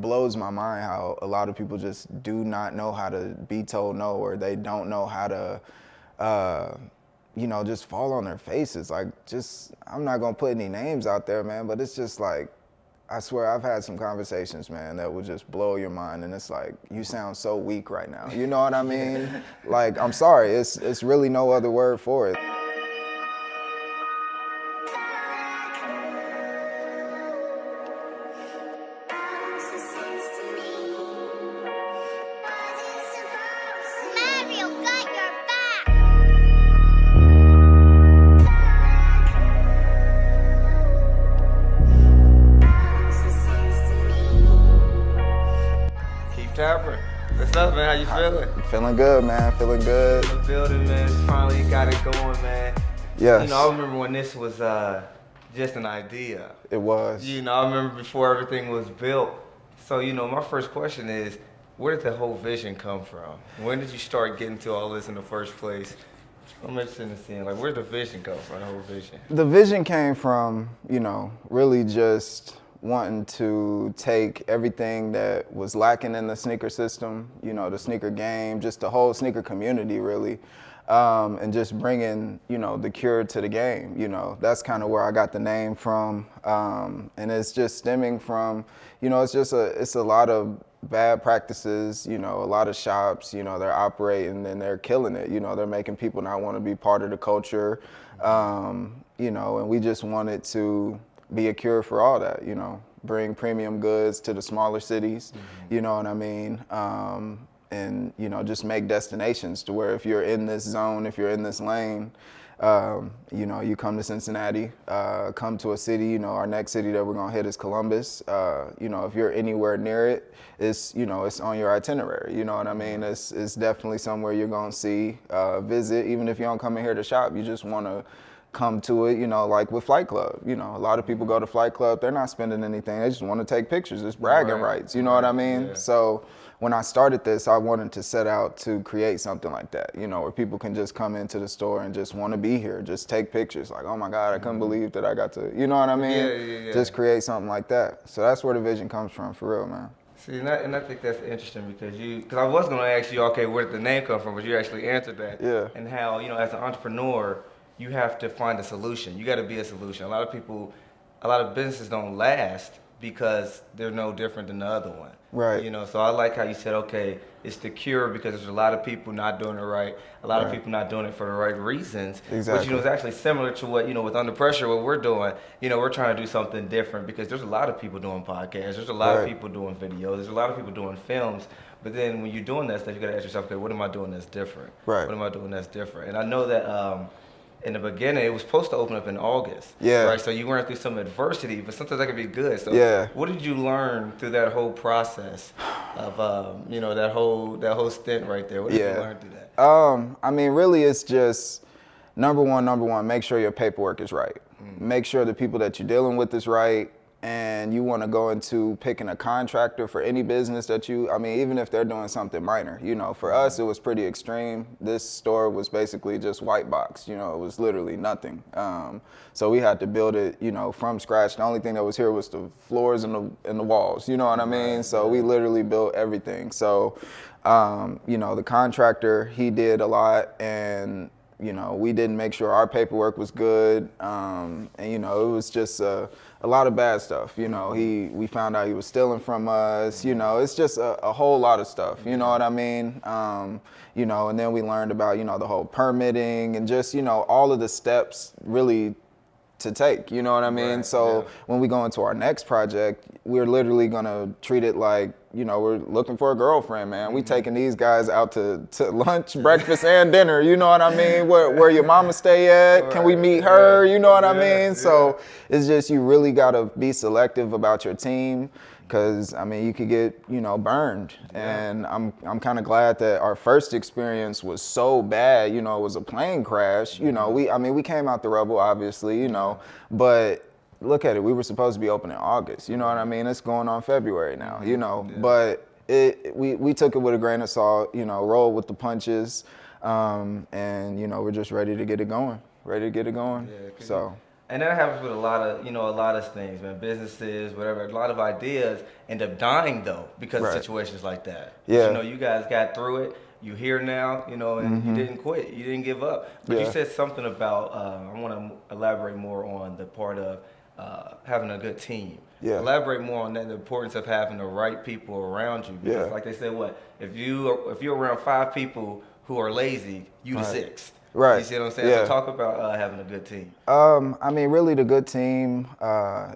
blows my mind how a lot of people just do not know how to be told no, or they don't know how to, you know, just fall on their faces. Like, just, I'm not gonna put any names out there, man, but it's just like, I swear I've had some conversations, man, that would just blow your mind, and it's like, you sound so weak right now. You know what I mean? Like, I'm sorry, it's really no other word for it. Keith Tabron, what's up, man? How you feeling? Feeling good, man. Feeling good. In the building, man. Finally got it going, man. Yes. You know, I remember when this was just an idea. It was. You know, I remember before everything was built. So, you know, my first question is, where did the whole vision come from? When did you start getting to all this in the first place? I'm interested in seeing, like, where did the vision come from, the whole vision? The vision came from, you know, really just wanting to take everything that was lacking in the sneaker system, you know, the sneaker game, just the whole sneaker community, really, and just bringing, you know, the Cure to the game. You know, that's kind of where I got the name from, and it's just stemming from, you know, it's a lot of bad practices, you know, a lot of shops, you know, they're operating and they're killing it. You know, they're making people not want to be part of the culture, you know, and we just wanted to be a cure for all that, you know, bring premium goods to the smaller cities, you know what I mean? And, you know, just make destinations to where if you're in this zone, if you're in this lane, you know, you come to Cincinnati, come to a city, you know, our next city that we're gonna hit is Columbus. You know, if you're anywhere near it, it's, you know, it's on your itinerary, you know what I mean? It's definitely somewhere you're gonna see, visit, even if you don't come in here to shop, you just wanna come to it, you know, like with Flight Club. You know, a lot of people go to Flight Club, they're not spending anything, they just want to take pictures. It's bragging rights, you know what I mean? Yeah. So when I started this, I wanted to set out to create something like that, you know, where people can just come into the store and just want to be here, just take pictures, like, oh my God, I couldn't believe that I got to, you know what I mean? Yeah. Just create something like that. So that's where the vision comes from, for real, man. See, and I think that's interesting because I was going to ask you, okay, where did the name come from, but you actually answered that. Yeah. And how, you know, as an entrepreneur, you have to find a solution. You got to be a solution. A lot of businesses don't last because they're no different than the other one. Right. You know, so I like how you said, okay, it's the cure because there's a lot of people not doing it right. A lot of people not doing it for the right reasons. Exactly. Which, you know, is actually similar to what, you know, with Under Pressure, what we're doing. You know, we're trying to do something different because there's a lot of people doing podcasts. There's a lot of people doing videos. There's a lot of people doing films. But then when you're doing that stuff, you got to ask yourself, okay, what am I doing that's different? Right. What am I doing that's different? And I know that in the beginning, it was supposed to open up in August. Yeah. Right. So you went through some adversity, but sometimes that can be good. So yeah. What did you learn through that whole process of you know, that whole stint right there? What did you learn through that? I mean, really, it's just number one, make sure your paperwork is right. Make sure the people that you're dealing with is right. And you want to go into picking a contractor for any business that I mean, even if they're doing something minor, you know, for us, it was pretty extreme. This store was basically just white box, you know, it was literally nothing. So we had to build it, you know, from scratch. The only thing that was here was the floors and the walls, you know what I mean? So we literally built everything. So, you know, the contractor, he did a lot, and you know, we didn't make sure our paperwork was good, and you know, it was just a lot of bad stuff. You know, we found out he was stealing from us. You know, it's just a whole lot of stuff. You know what I mean? You know, and then we learned about, you know, the whole permitting and just, you know, all of the steps really to take. You know what I mean? So when we go into our next project, we're literally gonna treat it like, you know, we're looking for a girlfriend, man. We taking these guys out to lunch, breakfast, and dinner. You know what I mean? Where your mama stay at? Can we meet her? You know what I mean? So it's just, you really gotta be selective about your team, because I mean, you could get, you know, burned. And I'm kind of glad that our first experience was so bad. You know, it was a plane crash. You know, we came out the rubble, obviously, you know, but look at it, we were supposed to be open in August, you know what I mean? It's going on February now, you know, but we took it with a grain of salt, you know, rolled with the punches, and, you know, we're just ready to get it going, Yeah, so. And that happens with a lot of things, man. Businesses, whatever. A lot of ideas end up dying though because of situations like that. Yeah. But, you guys got through it. You're here now, and you didn't quit. You didn't give up. But you said something about, I want to elaborate more on the part of having a good team. Yeah. Elaborate more on that, the importance of having the right people around you. Because like they said, if you're around 5 people who are lazy, you the 6th. Right. You see what I'm saying? Yeah. So talk about having a good team. I mean, really, the good team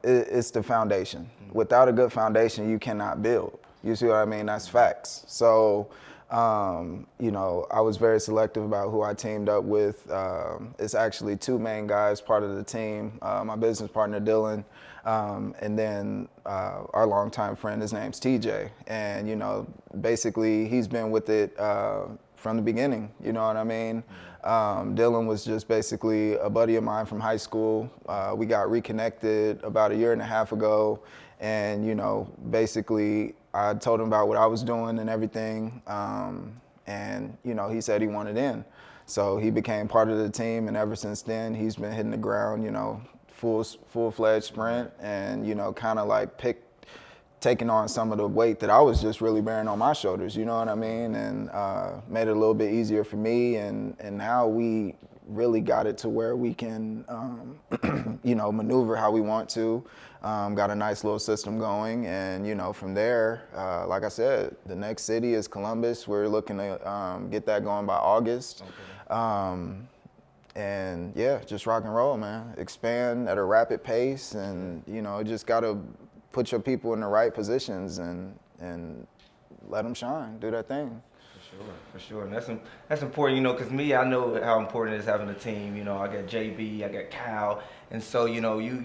is the foundation. Without a good foundation, you cannot build. You see what I mean? That's facts. So, I was very selective about who I teamed up with. It's actually 2 main guys part of the team. My business partner, Dylan, and then our longtime friend, his name's TJ. And, basically, he's been with it from the beginning. You know what I mean? Dylan was just basically a buddy of mine from high school. We got reconnected about 1.5 years ago. And, basically I told him about what I was doing and everything. And, he said he wanted in. So he became part of the team. And ever since then, he's been hitting the ground, full-fledged sprint and, kind of like taking on some of the weight that I was just really bearing on my shoulders, you know what I mean? And made it a little bit easier for me. And now we really got it to where we can, maneuver how we want to. Got a nice little system going. And, from there, like I said, the next city is Columbus. We're looking to get that going by August. Okay. And yeah, just rock and roll, man. Expand at a rapid pace and, just got to put your people in the right positions and let them shine, do their thing. For sure. And that's important, because me, I know how important it is having a team. I got JB, I got Cal. And so, you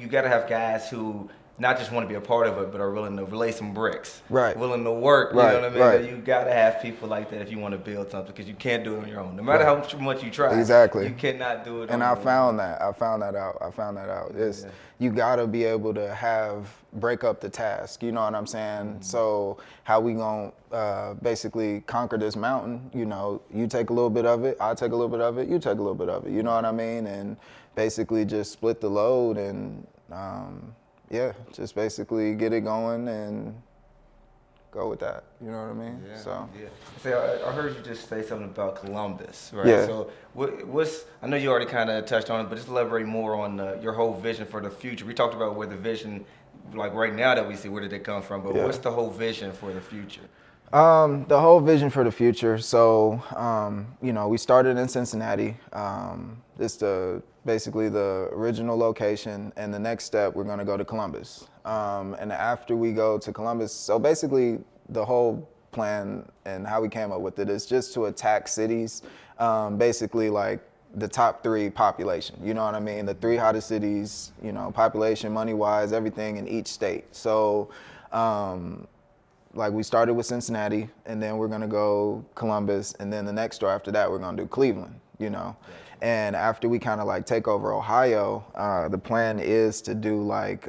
got to have guys who not just want to be a part of it, but are willing to lay some bricks. Right. Willing to work, you know what I mean? Right. You got to have people like that if you want to build something, because you can't do it on your own. No matter how much you try. Exactly. You cannot do it on your own. And I found that out. You got to be able to break up the task, you know what I'm saying? Mm-hmm. So how we going to basically conquer this mountain, you take a little bit of it, I take a little bit of it, you take a little bit of it, you know what I mean? And basically just split the load and just basically get it going and go with that. You know what I mean? Yeah. So. Yeah. See, I heard you just say something about Columbus, right? Yeah. So I know you already kind of touched on it, but just elaborate more on your whole vision for the future. We talked about where the vision, like right now that we see, where did it come from? But what's the whole vision for the future? The whole vision for the future. So, we started in Cincinnati. It's basically the original location, and the next step, we're going to go to Columbus. And after we go to Columbus, so basically the whole plan and how we came up with it is just to attack cities, basically like the top 3 population, you know what I mean? The 3 hottest cities, population, money-wise, everything in each state. So, like we started with Cincinnati, and then we're gonna go Columbus, and then the next store after that, we're gonna do Cleveland, And after we kind of like take over Ohio, the plan is to do like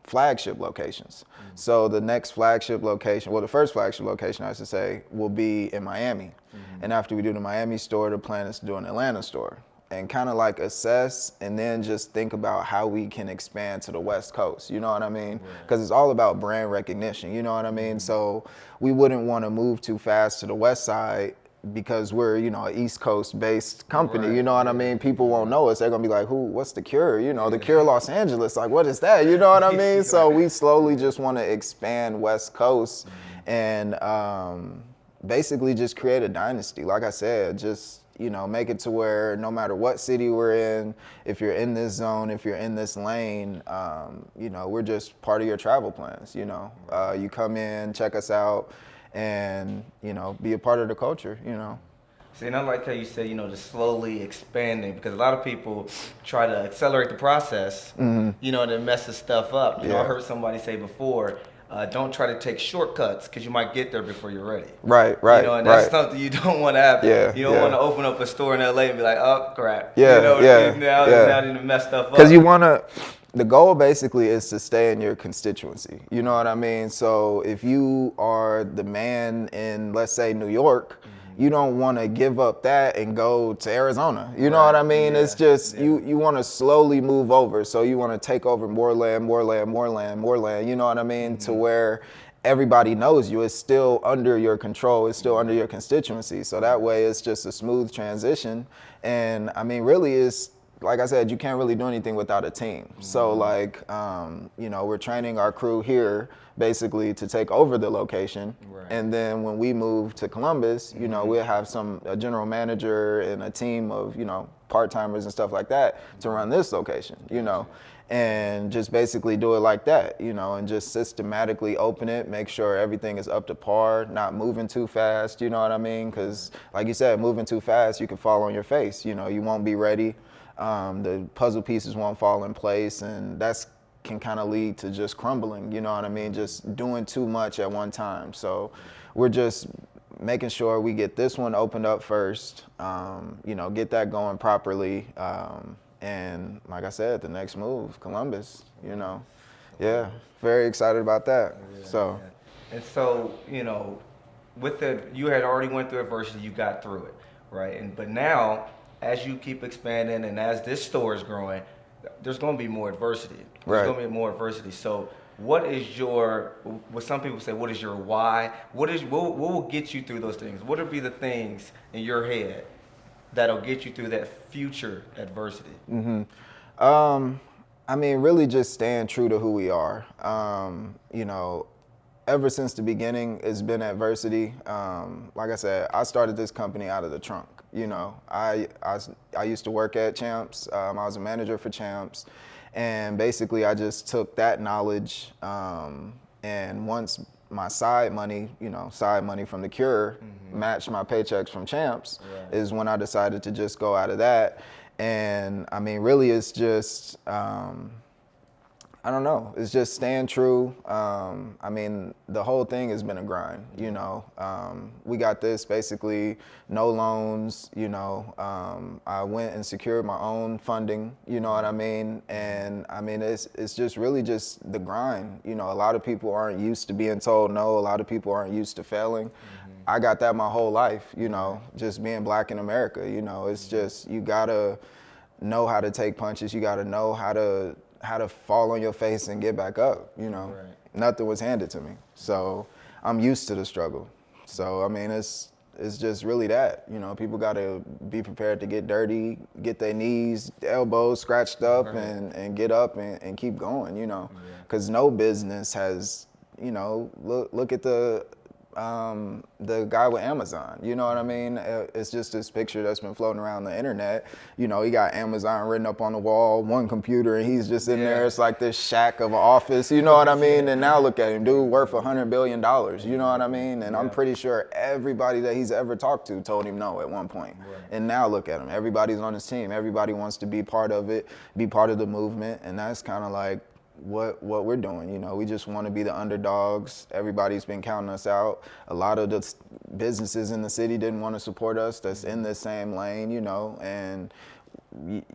flagship locations. Mm-hmm. So the next flagship location, the first flagship location, I should say, will be in Miami. Mm-hmm. And after we do the Miami store, the plan is to do an Atlanta store. And kind of like assess and then just think about how we can expand to the West Coast, you know what I mean? Because it's all about brand recognition, you know what I mean? So we wouldn't want to move too fast to the West Side because we're, an East Coast based company, you know what I mean? People won't know us. They're going to be like, what's the Cure? The Cure Los Angeles, like, what is that? You know what I mean? So we slowly just want to expand West Coast and basically just create a dynasty. Like I said, just make it to where no matter what city we're in, if you're in this zone, if you're in this lane, we're just part of your travel plans, You come in, check us out, and, be a part of the culture, See, and I like how you say, just slowly expanding, because a lot of people try to accelerate the process, and it messes stuff up. I heard somebody say before, don't try to take shortcuts because you might get there before you're ready. Right. And that's something you don't want to happen. You don't want to open up a store in LA and be like, oh crap. Now you mess stuff up. Because the goal basically is to stay in your constituency. You know what I mean? So if you are the man in, let's say, New York, you don't want to give up that and go to Arizona. You know what I mean? It's just, you want to slowly move over. So you want to take over more land, you know what I mean? To where everybody knows you. It's still under your control. It's still under your constituency. So that way it's just a smooth transition. And I mean, really it's, like I said, you can't really do anything without a team. So like, you know, we're training our crew here basically to take over the location. And then when we move to Columbus, you know, we'll have a general manager and a team of, you know, part-timers and stuff like that to run this location, you know, and just basically do it like that, you know, and just systematically open it, make sure everything is up to par, not moving too fast, you know what I mean? Because like you said, moving too fast, you can fall on your face, you know, you won't be ready. The puzzle pieces won't fall in place, and that's can kind of lead to just crumbling, you know what I mean? Just doing too much at one time. So we're just making sure we get this one opened up first, you know, get that going properly. And like I said, the next move, Columbus, you know. Yeah, very excited about that. And so, you know, you had already went through adversity, you got through it, right? But now, as you keep expanding and as this store is growing, there's going to be more adversity. There's going to be more adversity. So what some people say, what is your why? What will get you through those things? What will be the things in your head that'll get you through that future adversity? I mean, really just staying true to who we are. You know, ever since the beginning, it's been adversity. Like I said, I started this company out of the trunk. You know, I used to work at Champs. I was a manager for Champs. And basically, I just took that knowledge. And once my side money from the Cure matched my paychecks from Champs, is when I decided to just go out of that. And I mean, really, it's just, I don't know. It's just staying true. I mean, the whole thing has been a grind, you know. We got this basically no loans, you know. I went and secured my own funding, you know what I mean? And I mean, it's just really just the grind. You know, a lot of people aren't used to being told no. A lot of people aren't used to failing. I got that my whole life, you know, just being black in America, you know. It's just, you gotta know how to take punches. You gotta know how to fall on your face and get back up, you know. Nothing was handed to me. So I'm used to the struggle. So, I mean, it's just really that, you know, people gotta be prepared to get dirty, get their knees, elbows scratched up and get up and keep going, you know. Because no business has, you know, look at the guy with Amazon, you know what I mean? It's just this picture that's been floating around the internet. You know, he got Amazon written up on the wall, one computer, and he's just in there. It's like this shack of an office, you know what I mean? And now look at him, dude, worth $100 billion, you know what I mean? And I'm pretty sure everybody that he's ever talked to told him no at one point. And now look at him, everybody's on his team. Everybody wants to be part of it, be part of the movement, and that's kind of like what we're doing, you know. We just want to be the underdogs. Everybody's been counting us out. A lot of the businesses in the city didn't want to support us that's in the same lane, you know, and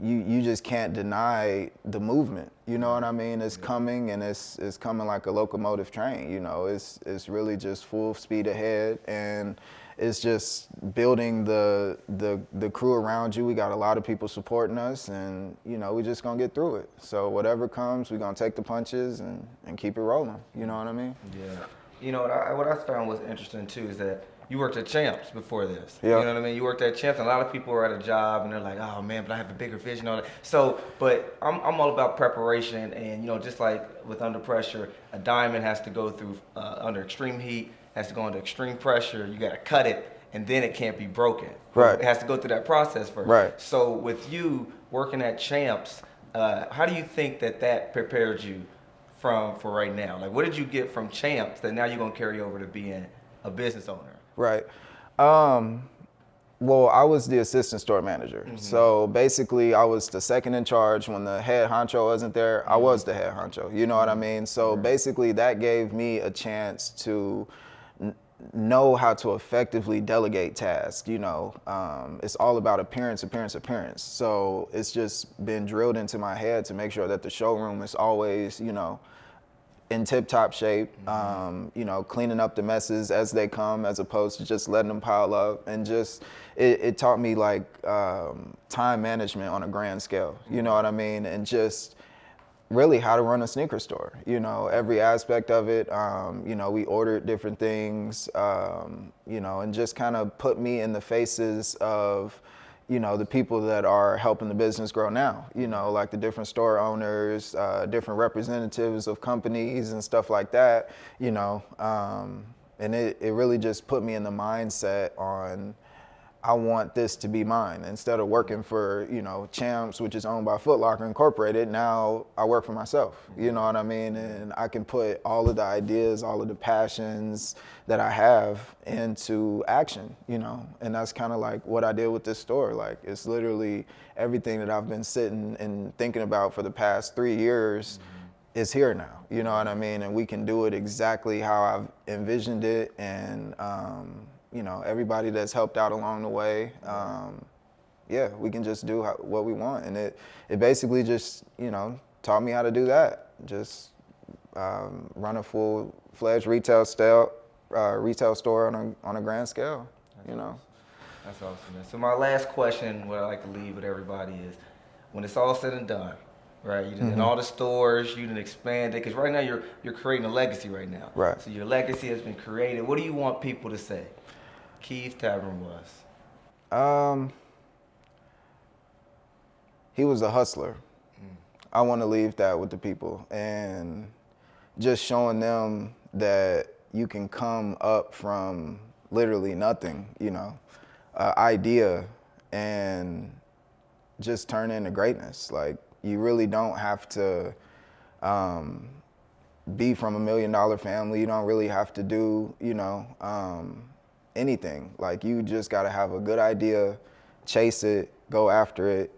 you just can't deny the movement, you know what I mean? It's coming, and it's coming like a locomotive train, you know. It's really just full speed ahead, and it's just building the crew around you. We got a lot of people supporting us, and you know, we just gonna get through it. So whatever comes, we're gonna take the punches and keep it rolling. You know what I mean? Yeah. You know, what I found was interesting too is that you worked at Champs before this. Yeah. You know what I mean? You worked at Champs, and a lot of people are at a job and they're like, oh man, but I have a bigger vision on it. So, but I'm all about preparation, and you know, just like with Under Pressure, a diamond has to go through under extreme heat, has to go under extreme pressure. You got to cut it, and then it can't be broken. Right. It has to go through that process first. Right. So with you working at Champs, how do you think that prepared you for right now? Like, what did you get from Champs that now you're gonna carry over to being a business owner? Right. Well, I was the assistant store manager. So basically, I was the second in charge. When the head honcho wasn't there, I was the head honcho. You know what I mean? So basically, that gave me a chance to know how to effectively delegate tasks. You know, it's all about appearance. So it's just been drilled into my head to make sure that the showroom is always, you know, in tip-top shape, you know, cleaning up the messes as they come, as opposed to just letting them pile up. And just, it taught me like time management on a grand scale, you know what I mean? And just really how to run a sneaker store, you know, every aspect of it. You know, we ordered different things, you know, and just kind of put me in the faces of, you know, the people that are helping the business grow now, you know, like the different store owners, different representatives of companies and stuff like that, you know. And it really just put me in the mindset on, I want this to be mine. Instead of working for, you know, Champs, which is owned by Foot Locker Incorporated, now I work for myself, you know what I mean? And I can put all of the ideas, all of the passions that I have into action, you know? And that's kind of like what I did with this store. Like, it's literally everything that I've been sitting and thinking about for the past 3 years is here now, you know what I mean? And we can do it exactly how I've envisioned it. And, you know, everybody that's helped out along the way, yeah, we can just do what we want. And it basically just, you know, taught me how to do that. Just run a full-fledged retail store on a grand scale, you know. That's awesome, man. So my last question, what I like to leave with everybody is, when it's all said and done, right? You did in all the stores, you didn't expand it, because right now you're creating a legacy right now. Right. So your legacy has been created. What do you want people to say Keith Tabron was? He was a hustler. I want to leave that with the people, and just showing them that you can come up from literally nothing, you know, idea, and just turn into greatness. Like, you really don't have to be from $1 million family. You don't really have to do, you know, anything. Like, you just got to have a good idea, chase it, go after it,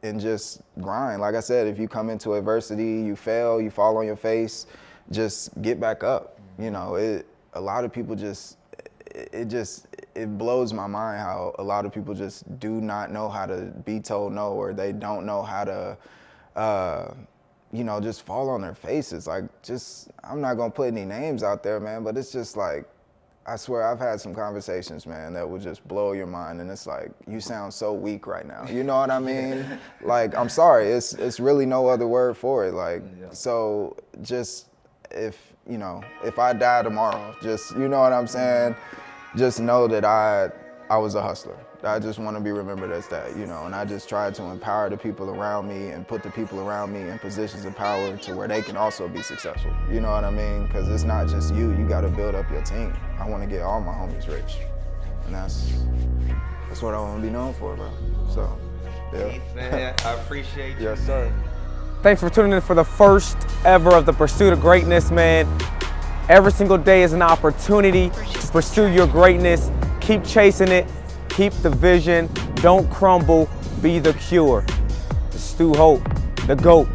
and just grind. Like I said, if you come into adversity, you fail, you fall on your face, just get back up. You know, a lot of people it blows my mind how a lot of people just do not know how to be told no, or they don't know how to, you know, just fall on their faces. Like, I'm not gonna put any names out there, man, but it's just like, I swear I've had some conversations, man, that would just blow your mind, and it's like, you sound so weak right now. You know what I mean? Like, I'm sorry, it's really no other word for it. Like, so just, if, you know, if I die tomorrow, just, you know what I'm saying? Just know that I was a hustler. I just want to be remembered as that, you know, and I just try to empower the people around me and put the people around me in positions of power to where they can also be successful. You know what I mean? Because it's not just you got to build up your team. I want to get all my homies rich, and that's what I want to be known for, bro. So, yeah. Keith, man, I appreciate you. Yes, sir. Thanks for tuning in for the first ever of the Pursuit of Greatness, man. Every single day is an opportunity to pursue your greatness. Keep chasing it. Keep the vision. Don't crumble. Be the cure. Stu Holt, the GOAT.